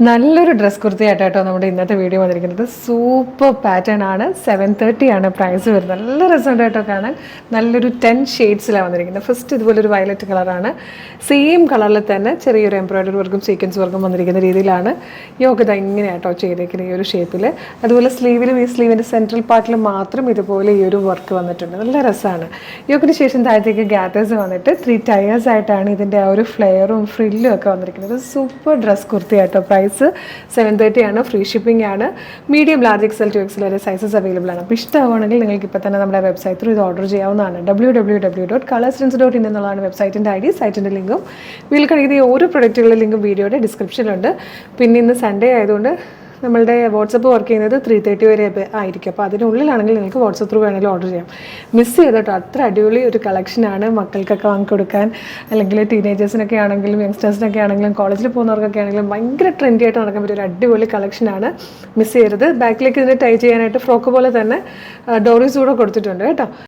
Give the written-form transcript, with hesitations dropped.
നല്ലൊരു ഡ്രസ് കുർത്തിയായിട്ടോ നമ്മുടെ ഇന്നത്തെ വീഡിയോ വന്നിരിക്കുന്നത്. സൂപ്പർ പാറ്റേൺ ആണ്. 730 ആണ് പ്രൈസ് വരുന്നത്. നല്ല രസമുണ്ട് കേട്ടോ കാണാൻ. നല്ലൊരു 10 ഷെയ്ഡ്സിലാണ് വന്നിരിക്കുന്നത്. ഫസ്റ്റ് ഇതുപോലൊരു വയലറ്റ് കളറാണ്. സെയിം കളറിൽ തന്നെ ചെറിയൊരു എംബ്രോയിഡറി വർക്കും സീക്വൻസ് വർക്കും വന്നിരിക്കുന്ന രീതിയിലാണ് യോഗ്യത ഇങ്ങനെയാട്ടോ ചെയ്തേക്കുന്നത്, ഈ ഒരു ഷേപ്പിൽ. അതുപോലെ സ്ലീവിലും ഈ സ്ലീവിൻ്റെ സെൻട്രൽ പാർട്ടിൽ മാത്രം ഇതുപോലെ ഈ ഒരു വർക്ക് വന്നിട്ടുണ്ട്. നല്ല രസമാണ്. യോഗിന് ശേഷം താഴത്തേക്ക് ഗാറ്റേഴ്സ് വന്നിട്ട് 3 ടയേഴ്സ് ആയിട്ടാണ് ഇതിൻ്റെ ആ ഒരു ഫ്ലെയറും ഫ്രില്ലും ഒക്കെ വന്നിരിക്കുന്നത്. Super dress കുർത്തിയായിട്ടോ. പ്രൈസ് 730 ആണ്. ഫ്രീ ഷിപ്പിംഗ് ആണ്. Medium, large, XL two XL വരെ സൈസസ് അവൈലബിൾ ആണ്. അപ്പോൾ ഇഷ്ടമാണെങ്കിൽ നിങ്ങൾക്ക് ഇപ്പോൾ തന്നെ നമ്മുടെ വെബ്സൈറ്റ് ത്രൂ ഇത് ഓർഡർ ചെയ്യാവുന്നതാണ്. www.colorsense.in എന്നുള്ളതാണ് വെബ്സൈറ്റിൻ്റെ ID. സൈറ്റിൻ്റെ ലിങ്കും വീൽക്കണിക്കുന്ന ഈ ഓരോ പ്രൊഡക്റ്റുകളുടെ ലിങ്കും വീഡിയോയുടെ ഡിസ്ക്രിപ്ഷനിലുണ്ട്. പിന്നെ ഇന്ന് സൺഡേ ആയതുകൊണ്ട് നമ്മളുടെ വാട്സപ്പ് വർക്ക് ചെയ്യുന്നത് 3:30 വരെ ആയിരിക്കും. അപ്പോൾ അതിനുള്ളിലാണെങ്കിൽ നിങ്ങൾക്ക് വാട്സപ്പ് ത്രൂ വേണമെങ്കിൽ ഓർഡർ ചെയ്യാം. മിസ് ചെയ്തോട്ടോ, അത്ര അടിപൊളി ഒരു കളക്ഷനാണ്. മക്കൾക്കൊക്കെ വാങ്ങിക്കൊടുക്കാൻ, അല്ലെങ്കിൽ ടീനേജേഴ്സിനൊക്കെ ആണെങ്കിലും യങ്സ്റ്റേഴ്സിനൊക്കെ ആണെങ്കിലും കോളേജിൽ പോകുന്നവർക്കൊക്കെ ആണെങ്കിലും ഭയങ്കര ട്രെൻഡി ആയിട്ട് നടക്കാൻ പറ്റിയ ഒരു അടിപൊളി കളക്ഷനാണ്. മിസ് ചെയ്യരുത്. ബാക്കിലേക്ക് ഇതിന് ടൈ ചെയ്യാനായിട്ട് ഫ്രോക്ക് പോലെ തന്നെ ഡോറീസ് കൂടെ കൊടുത്തിട്ടുണ്ട് കേട്ടോ.